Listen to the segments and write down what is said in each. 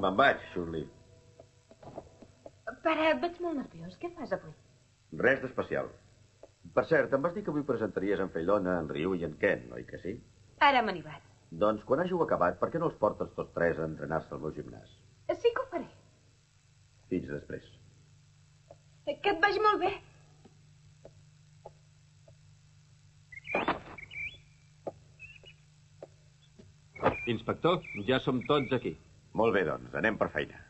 Me'n vaig, Shirley. Pare, veig molt nerviós. Què fas avui? Res d'especial. Per cert, em vas dir que avui presentaries en Feilona, en Ryu i en Ken, oi que sí? Ara me n'hi vaig. Doncs quan hàgiu acabat, per què no els portes tots tres a entrenar-se al meu gimnàs? Sí que ho faré. Fins després. Que et vagi molt bé. Inspector, ja som tots aquí. Molt bé, doncs, anem per feina.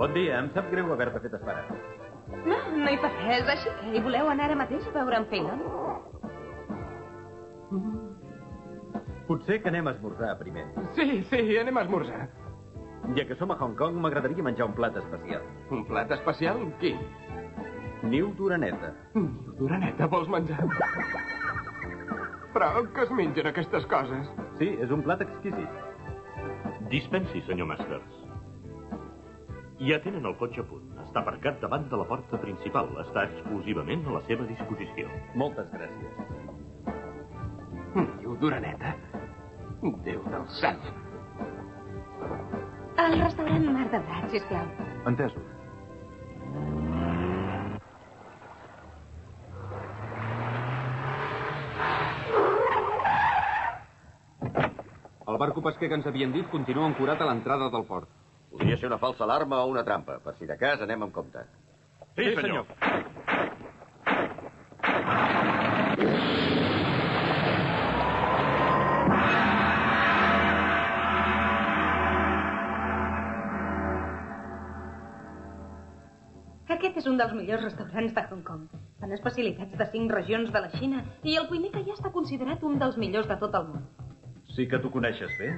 Bon dia, em sap greu haver-te fet esperar. No, no hi fa res. Així que hi voleu anar ara mateix a veure en Feilon? Potser que anem a esmorzar primer. Sí, anem a esmorzar. Ja que som a Hong Kong, m'agradaria menjar un plat especial. Un plat especial? Quin? Niu d'oreneta. Niu d'oreneta vols menjar? Però que es mengen aquestes coses? Sí, és un plat exquisit. Dispensi, senyor Masters. Ja tenen el cotxe a punt. Està aparcat davant de la porta principal. Està exclusivament a la seva disposició. Moltes gràcies. Niu d'oreneta? Déu del cel. Al restaurant Mar de Brat, sisplau. Entesos. El barco pesquer que ens havien dit continua ancorat a l'entrada del port. Podria ser una falsa alarma o una trampa. Per si de cas, anem amb compte. Sí, senyor. Aquest és un dels millors restaurants de Hong Kong. Fan especialitats de 5 regions de la Xina i el cuiner que ja està considerat un dels millors de tot el món. Sí que tu coneixes bé?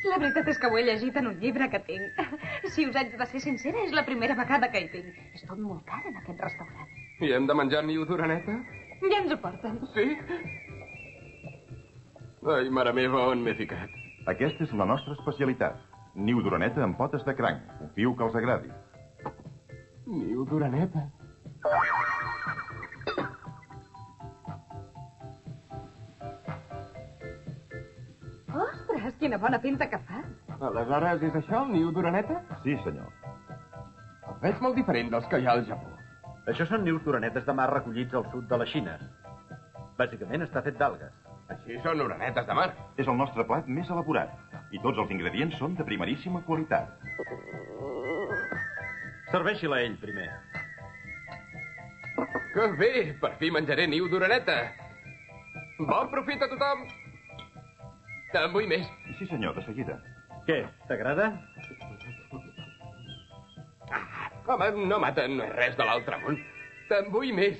La veritat és que ho he llegit en un llibre que tinc. Si us haig de ser sincera, és la primera vegada que hi tinc. És tot molt car en aquest restaurant. I hem de menjar niu d'oreneta? Ja ens ho porten. Sí? Ai, mare meva, on m'he ficat? Aquesta és la nostra especialitat. Niu d'oreneta amb potes de cranc. Confio que els agradi. Niu d'oreneta? Ostres, quina bona pinta que fa. Aleshores, és això, el niu d'oreneta? Sí, senyor. El veig molt diferent dels que hi ha al Japó. Això són nius d'orenetes de mar recollits al sud de la Xina. Bàsicament està fet d'algues. Així són orenetes de mar. És el nostre plat més elaborat. I tots els ingredients són de primeríssima qualitat. Serveixi-la ell primer. Que bé! Per fi menjaré niu d'oreneta. Bon profit a tothom! En vull més. Sí, senyor, de seguida. Què, t'agrada? Home, no mata, no és res de l'altre món. Te'n vull més.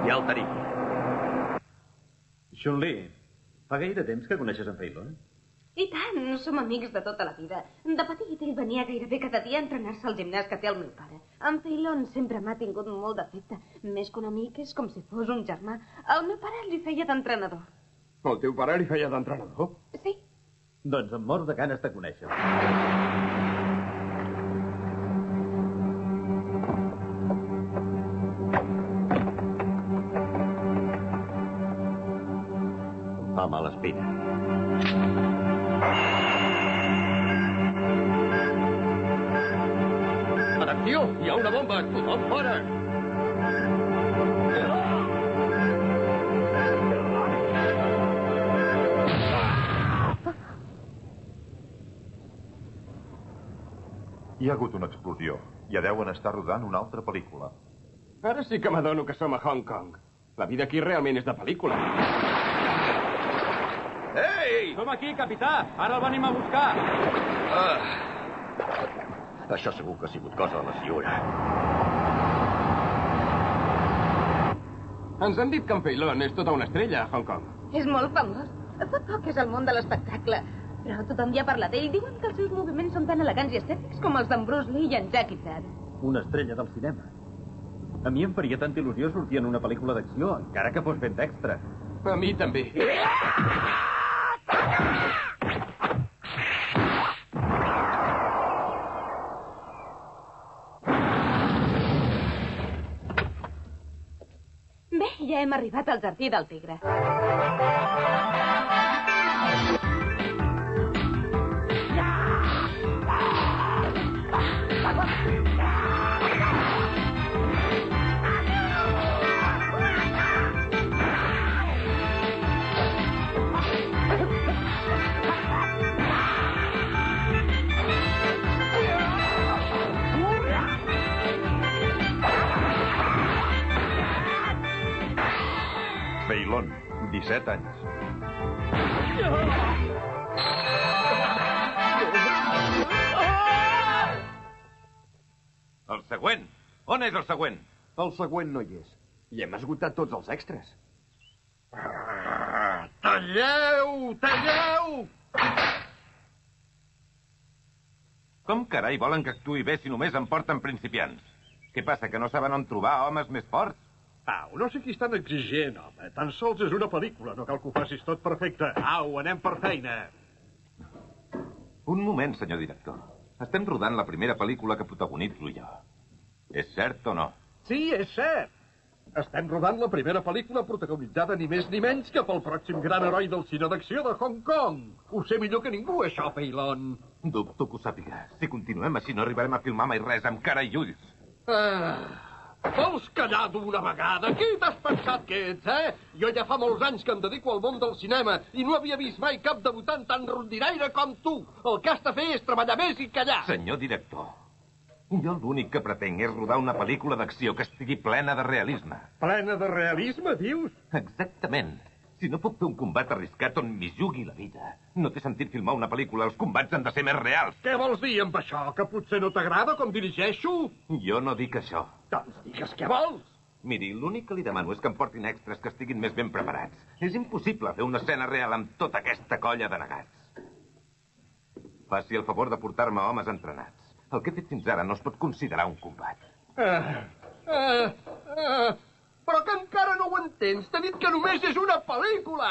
Ja el tenim. Chun-Li, fa gaire temps que coneixes en Feilon? I tant, som amics de tota la vida. De petit ell venia gairebé cada dia a entrenar-se al gimnàs que té el meu pare. En Feilon sempre m'ha tingut molt d'afecte. Més que un amic, és com si fos un germà. El meu pare li feia d'entrenador. El teu pare li feia d'entrenador? Sí. Doncs em mor de ganes de conèixer. Em fa mala espina. Atenció! Hi ha una bomba! Tothom fora! Hi ha hagut una explosió. Ja deuen estar rodant una altra pel·lícula. Ara sí que m'adono que som a Hong Kong. La vida aquí realment és de pel·lícula. Ei! Som aquí, capità! Ara el venim a buscar! Això segur que ha sigut cosa de la Ciura. Ens han dit que en Feilón és tota una estrella a Hong Kong. És molt famós. Fa poc és el món de l'espectacle. Però tothom ja parla d'ell. Diuen que els seus moviments són tan elegants i estètics com els d'en Bruce Lee i en Jackie Chan. Una estrella del cinema. A mi em faria tanta il·lusió sortir en una pel·lícula d'acció, encara que fos ben d'extra. A mi també. Bé, ja hem arribat al Jardí del Tigre. Feilón, 17 anys. El següent. On és el següent? El següent no hi és. I hem esgotat tots els extras. Talleu! Talleu! Com carai volen que actuï bé si només em porten principiants? Què passa, que no saben on trobar homes més forts? Au, no sé qui estan exigent, home. Tan sols és una pel·lícula, no cal que ho facis tot perfecte. Au, anem per feina. Un moment, senyor director. Estem rodant la primera pel·lícula que protagonitzo jo. És cert o no? Sí, és cert. Estem rodant la primera pel·lícula protagonitzada ni més ni menys que pel pròxim gran heroi del cine d'acció de Hong Kong. Ho sé millor que ningú, això, Feilón. Dubto que ho sàpiga. Si continuem així no arribarem a filmar mai res amb cara i ulls. Vols callar d'una vegada? Qui t'has pensat que ets, Jo ja fa molts anys que em dedico al món del cinema i no havia vist mai cap debutant tan rondinaire com tu. El que has de fer és treballar més i callar. Senyor director, jo l'únic que pretenc és rodar una pel·lícula d'acció que estigui plena de realisme. Plena de realisme, dius? Exactament. Si no puc fer un combat arriscat on m'hi jugui la vida, no té sentit filmar una pel·lícula. Els combats han de ser més reals. Què vols dir amb això? Que potser no t'agrada com dirigeixo? Jo no dic això. Doncs digues què vols. Miri, l'únic que li demano és que em portin extras que estiguin més ben preparats. És impossible fer una escena real amb tota aquesta colla de negats. Faci el favor de portar-me homes entrenats. El que he fet fins ara no es pot considerar un combat. Però que encara no ho entens. T'he dit que només és una pel·lícula.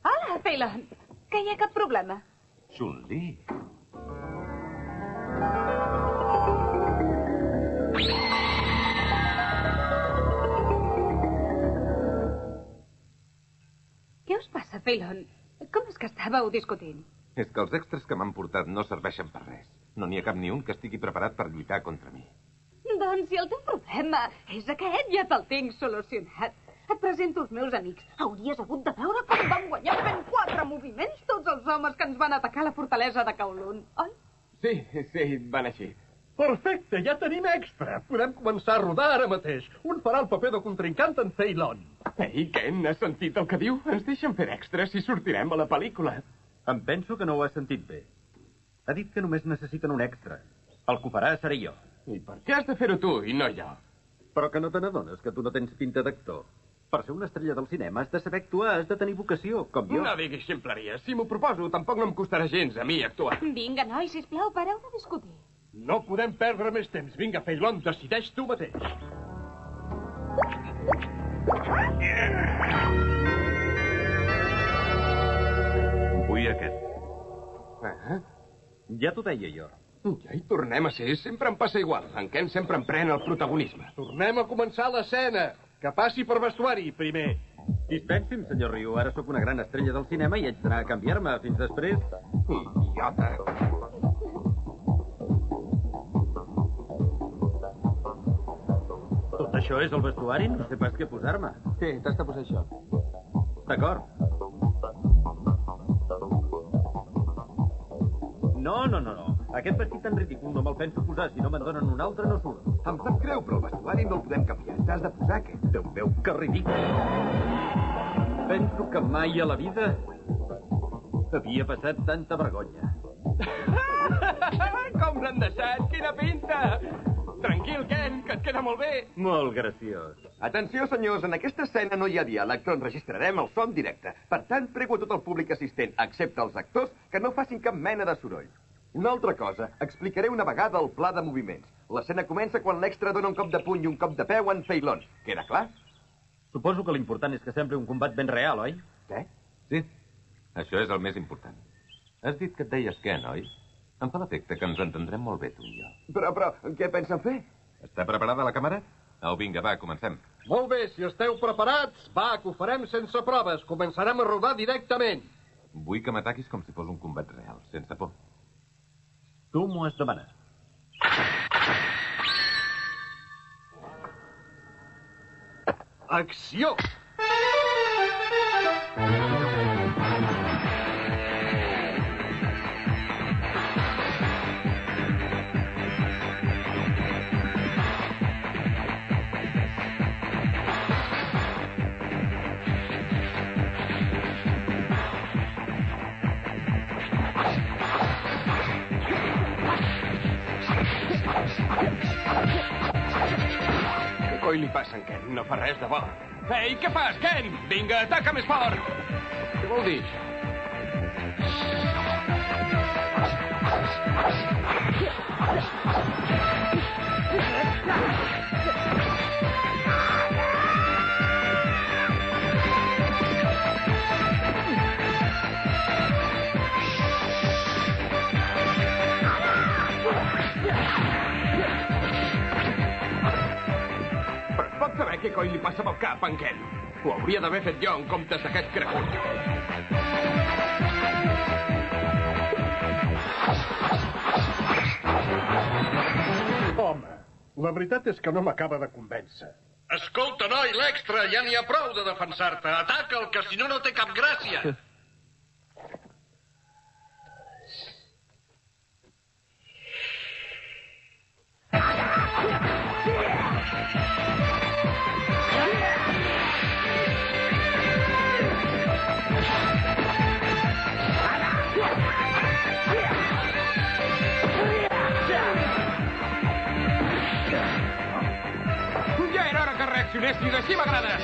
Hola, Feilón. Que hi ha cap problema? Chun-Li. Què us passa, Feilón? Com és que estàveu discutint? És que els extras que m'han portat no serveixen per res. No n'hi ha cap ni un que estigui preparat per lluitar contra mi. Doncs si el teu problema és aquest, ja te'l tinc solucionat. Et presento els meus amics. Hauries hagut de veure com vam guanyar fent 4 moviments tots els homes que ens van atacar a la fortalesa de Kowloon, oi? Sí, van així. Perfecte, ja tenim extra. Podem començar a rodar ara mateix. Un farà el paper de contrincant en Feilón. Ei, Ken, has sentit el que diu? Ens deixen fer extras si sortirem a la pel·lícula. Em penso que no ho has sentit bé. Ha dit que només necessiten un extra. El que ho farà seré jo. I per què has de fer-ho tu i no jo? Però que no te n'adones que tu no tens pinta d'actor. Per ser una estrella del cinema has de saber actuar, has de tenir vocació, com jo. No diguis ximpleries. Si m'ho proposo, tampoc no em costarà gens a mi actuar. Vinga, nois, sisplau, pareu de discutir. No podem perdre més temps. Vinga, Feilón, decideix tu mateix. Vull aquest. Ja t'ho deia jo. Ja hi tornem a ser. Sempre em passa igual. En Ken sempre em pren el protagonisme. Tornem a començar l'escena. Que passi per vestuari, primer. Dispensi'm, senyor Ryu. Ara sóc una gran estrella del cinema i haig d'anar a canviar-me. Fins després. Idiota. Tot això és el vestuari? No sé pas què posar-me. Sí, t'has de posar això. D'acord. No. Aquest vestit tan ridícul no me'l penso posar. Si no me'n donen un altre, no surt. Em sap greu, però el vestuari no el podem canviar. T'has de posar aquest. Déu meu, que ridícul. Penso que mai a la vida havia passat tanta vergonya. Com l'han deixat? Quina pinta! Tranquil, Ken, que et queda molt bé. Molt graciós. Atenció, senyors, en aquesta escena no hi ha diàleg, però enregistrarem el so en directe. Per tant, prego a tot el públic assistent, excepte els actors, que no facin cap mena de soroll. Una altra cosa, explicaré una vegada el pla de moviments. L'escena comença quan l'extra dona un cop de puny i un cop de peu en Feilón. Queda clar? Suposo que l'important és que sembli un combat ben real, oi? Què? Sí, això és el més important. Has dit que et deies Ken, oi? Em fa l'efecte que ens entendrem molt bé, tu i jo. Però, què pensen fer? Està preparada la càmera? Au, vinga, va, comencem. Molt bé, si esteu preparats, va, que ho farem sense proves. Començarem a rodar directament. Vull que m'ataquis com si fos un combat real, sense por. Tu m'ho has demanat. Acció! Què coi li passa, en Ken? No fa res de bo. Ei, què fas, Ken? Vinga, ataca més fort! Què vol dir? Però es pot saber què coi li passa pel cap, en Ken? Ho hauria d'haver fet jo en comptes d'aquest cregut. Home, la veritat és que no m'acaba de convèncer. Escolta, noi, l'extra, ja n'hi ha prou de defensar-te. Ataca'l, que si no, no té cap gràcia. Ja era hora que reaccionéssiu, així m'agrada.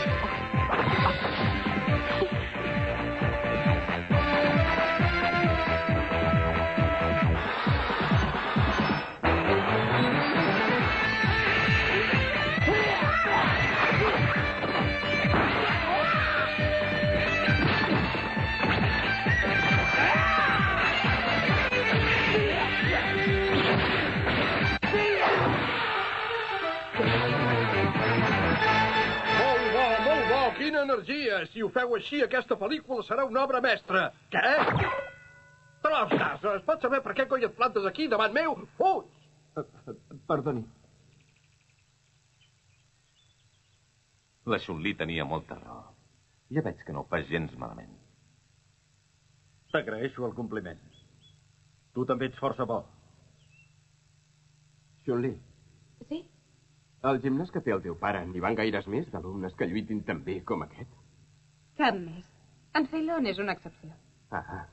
Molt bo, quina energia. Si ho feu així, aquesta pel·lícula serà una obra mestra. Què? Tros d'asa, es pot saber per què coi et plantes aquí davant meu? Fuig! Perdoni. La Chun-Li tenia molta raó. Ja veig que no ho fas gens malament. T'agraeixo el compliment. Tu també ets força bo. Chun-Li, Sí? al gimnàs que té el teu pare, n'hi van gaires més d'alumnes que lluitin tan bé com aquest? Cap més. En Feilón és una excepció. Ah,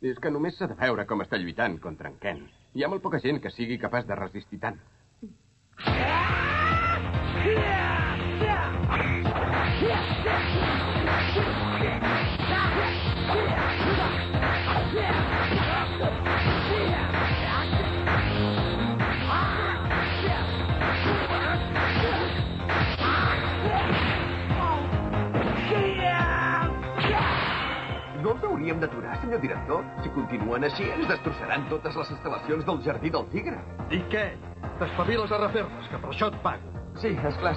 és que només s'ha de veure com està lluitant contra en Ken. Hi ha molt poca gent que sigui capaç de resistir tant. No els hauríem d'aturar, senyor director? Si continuen així, ens destrossaran totes les instal·lacions del Jardí del Tigre. I què? T'espaviles a refer-les, que per això et pago. Sí, esclar.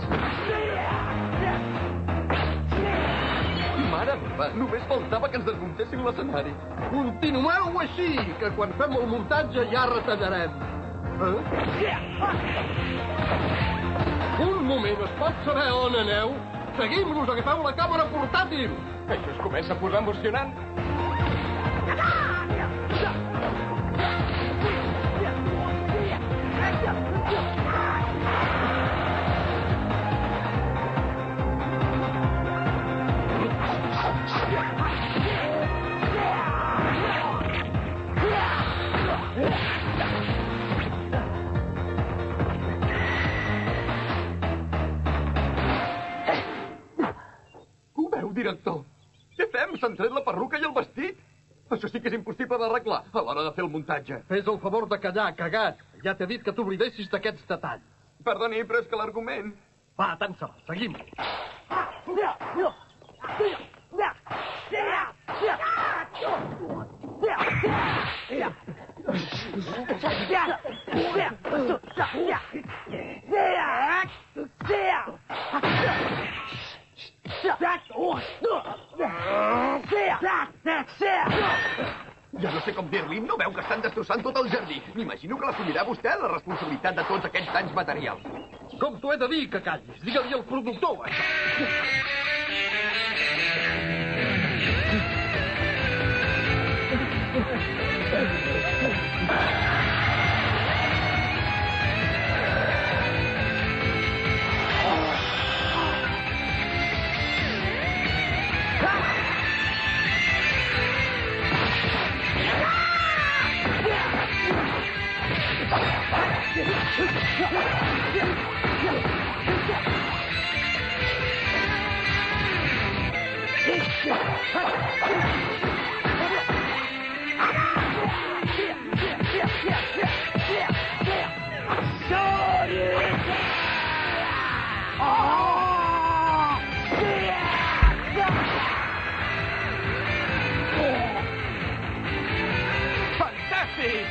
Mare meva, només faltava que ens desmuntessin l'escenari. Continueu així, que quan fem el muntatge ja retallarem. Un moment, es pot saber on aneu? Seguim-los, agafeu la càmera portàtil! Això es comença a posar emocionant. director. Què fem? S'han tret la perruca i el vestit? Això sí que és impossible d'arreglar a l'hora de fer el muntatge. Fes el favor de callar, cagat. Ja t'he dit que t'oblidessis d'aquests detalls. Perdoni, però és que l'argument... Va, tant se va, seguim. Ja no sé com dir-li, no veu que estan destrossant tot el jardí. M'imagino que l'assumirà vostè, la responsabilitat de tots aquests danys materials. Com t'ho he de dir, que callis? Digue-li al productor, això. Fantàstic!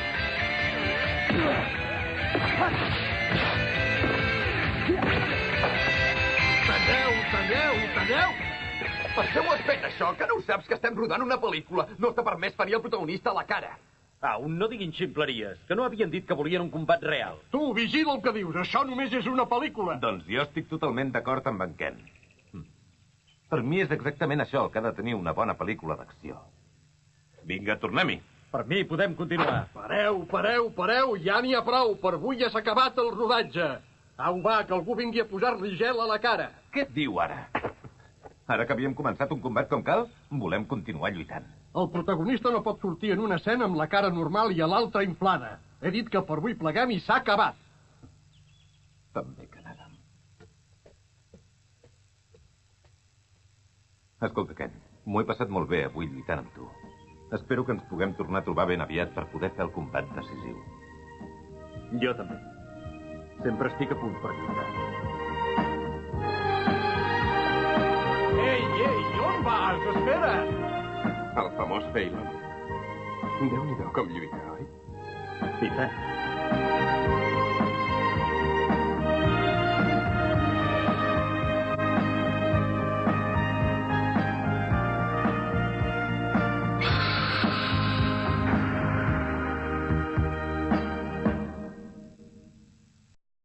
Talleu! Per què ho has fet, això? Que no ho saps, que estem rodant una pel·lícula. No està permès ferir el protagonista a la cara. Au, no diguin ximpleries, que no havien dit que volien un combat real. Tu, vigila el que dius. Això només és una pel·lícula. Doncs jo estic totalment d'acord amb en Ken. Per mi és exactament això el que ha de tenir una bona pel·lícula d'acció. Vinga, tornem-hi. Per mi podem continuar. Pareu, ja n'hi ha prou. Per avui ja s'ha acabat el rodatge. Au, va, que algú vingui a posar-li gel a la cara. Què et diu ara? Ara que havíem començat un combat com cal, volem continuar lluitant. El protagonista no pot sortir en una escena amb la cara normal i a l'altra inflada. He dit que per avui pleguem i s'ha acabat. També que anàvem. Escolta, Ken, m'ho he passat molt bé avui lluitant amb tu. Espero que ens puguem tornar a trobar ben aviat per poder fer el combat decisiu. Jo també. Sempre estic a punt per lluitar. Ei, on vas? Espera! El famós Phelan. Déu-n'hi-do com lluita, oi? I tant.